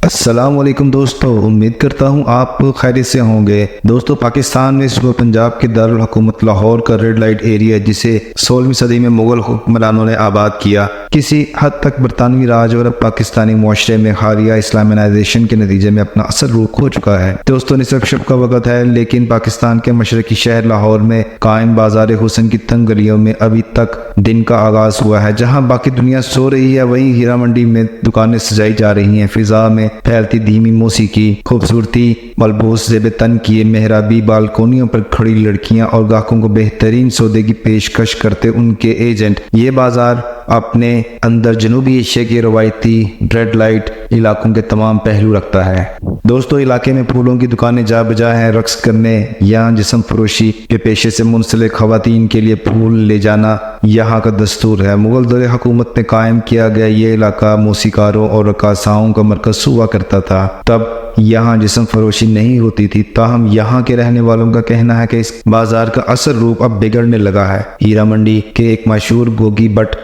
السلام علیکم دوستو، امید کرتا ہوں آپ خیریت سے ہوں گے۔ دوستو، پاکستان میں صوبہ پنجاب کے دارالحکومت لاہور کا ریڈ لائٹ ایریا، جسے 16ویں صدی میں مغل حکمرانوں نے آباد کیا، کسی حد تک برطانوی راج اور پاکستانی معاشرے میں حالیہ اسلامائزیشن کے نتیجے میں اپنا اثر روک ہو چکا ہے۔ دوستو، نصف شب کا وقت ہے، لیکن پاکستان کے مشرقی شہر لاہور میں قائم بازار حسن کی تنگ گلیوں میں ابھی تک دن کا آغاز ہوا ہے۔ جہاں باقی دنیا سو رہی ہے، وہیں ہیرا منڈی میں دکانیں سجائی جا رہی ہیں۔ فضا میں پھیلتی دھیمی موسیقی، خوبصورتی ملبوس زیب تن کیے محرابی بالکونیوں پر کھڑی لڑکیاں اور گاہکوں کو بہترین سودے کی پیشکش کرتے ان کے ایجنٹ۔ یہ بازار اپنے اندر جنوبی ایشیا کے روایتی ریڈ لائٹ علاقوں کے تمام پہلو رکھتا ہے۔ دوستو، علاقے میں پھولوں کی دکانیں جا بجا ہیں۔ رقص کرنے یا جسم فروشی کے پیشے سے منسلک خواتین کے لیے پھول لے جانا یہاں کا دستور ہے۔ مغل دور حکومت میں قائم کیا گیا یہ علاقہ موسیقاروں اور رقاصاؤں کا مرکز ہوا کرتا تھا۔ تب یہاں جسم فروشی نہیں ہوتی تھی، تاہم یہاں کے رہنے والوں کا کہنا ہے کہ اس بازار کا اثر روپ اب بگڑنے لگا ہے۔ ہیرا منڈی کے ایک مشہور گوگی بٹ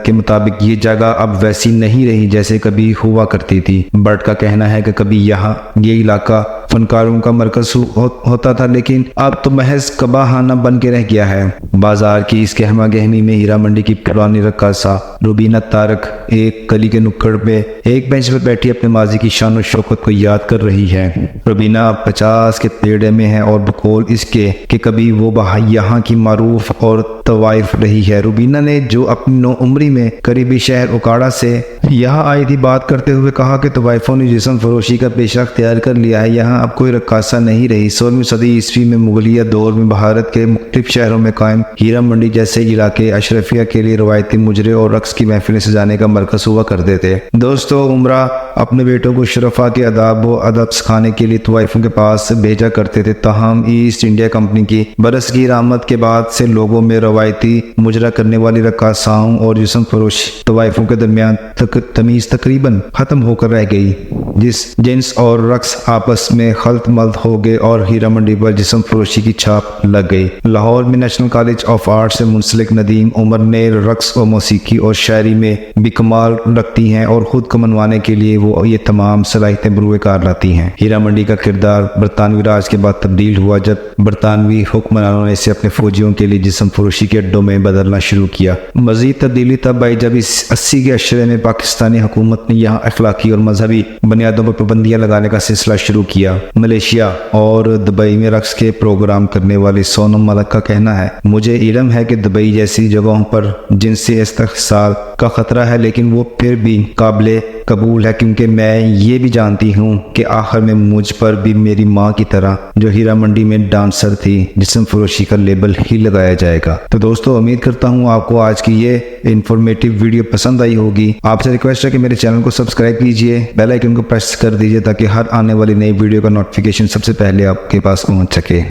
کے مطابق یہ جگہ اب ویسی نہیں رہی جیسے کبھی ہوا کرتی تھی۔ بٹ کا کہنا ہے کہ کبھی یہاں یہ علاقہ فنکاروں کا مرکز ہوتا تھا، لیکن اب تو محض کباخانہ بن کے رہ گیا ہے۔ بازار کی اس گہما گہمی میں ہیرا منڈی کی پرانی رقاصہ روبینہ طارق ایک گلی کے نکڑ پہ ایک بینچ پر بیٹھی اپنے ماضی کی شان و شوکت کو یاد کر رہی ہے۔ روبینہ اب 50 کے پیڑے میں ہے اور بقول اس کے کہ کبھی وہ یہاں کی معروف اور طوائف رہی ہے۔ روبینہ نے جو اپنی نو عمری میں قریبی شہر اکاڑا سے یہاں آئی تھی، بات کرتے ہوئے کہا کہ طوائفوں نے جسم فروشی کا پیشہ اختیار کر لیا ہے، یہاں اب کوئی رقاصہ نہیں رہی۔ 16ویں صدی عیسوی میں مغلیہ دور میں بھارت کے مختلف شہروں میں قائم ہیرا منڈی جیسے علاقے اشرفیہ کے لیے روایتی مجرے اور رقص کی محفلیں سجانے کا مرکز ہوا کرتے تھے۔ دوستو، عمرہ اپنے بیٹوں کو شرفا کے آداب و ادب سکھانے کے لیے طوائفوں کے پاس بھیجا کرتے تھے، تاہم ایسٹ انڈیا کمپنی کی برصغیر آمد کے بعد سے لوگوں میں روایتی مجرا کرنے والی رقاصاؤں اور جسم فروش طوائفوں کے درمیان تمیز تقریباً ختم ہو کر رہ گئی۔ جنس اور رقص آپس میں خلط ملط ہو گئے اور ہیرا منڈی پر جسم فروشی کی چھاپ لگ گئی۔ لاہور میں نیشنل کالج آف آرٹ سے منسلک ندیم عمر نے رقص و موسیقی اور شاعری میں بھی کمال رکھتی ہیں اور خود کو منوانے کے لیے وہ یہ تمام صلاحیتیں بروئے کار لاتی ہیں۔ ہیرا منڈی کا کردار برطانوی راج کے بعد تبدیل ہوا جب برطانوی حکمرانوں نے اسے اپنے فوجیوں کے لیے جسم فروشی کے اڈوں میں بدلنا شروع کیا۔ مزید تبدیلی تب آئی جب اس 80 کے عشرے میں پاکستانی حکومت نے یہاں اخلاقی اور مذہبی بنیادوں پر پابندیاں لگانے کا سلسلہ شروع کیا۔ ملیشیا اور دبئی میں رقص کے پروگرام کرنے والی سونم ملک کا کہنا ہے، مجھے علم ہے کہ دبئی جیسی جگہوں پر جنسی استحصال کا خطرہ ہے، لیکن وہ پھر بھی قابل قبول ہے کیونکہ میں یہ بھی جانتی ہوں کہ آخر میں مجھ پر بھی میری ماں کی طرح جو ہیرا منڈی میں ڈانسر تھی جسم فروشی کا لیبل ہی لگایا جائے گا۔ تو دوستو، امید کرتا ہوں آپ کو آج کی یہ انفارمیٹیو ویڈیو پسند آئی ہوگی۔ آپ سے ریکویسٹ ہے کہ میرے چینل کو سبسکرائب کیجئے، بیل آئیکن کو پریس کر دیجئے تاکہ ہر آنے والی نئی ویڈیو کا نوٹیفیکیشن سب سے پہلے آپ کے پاس پہنچ سکے۔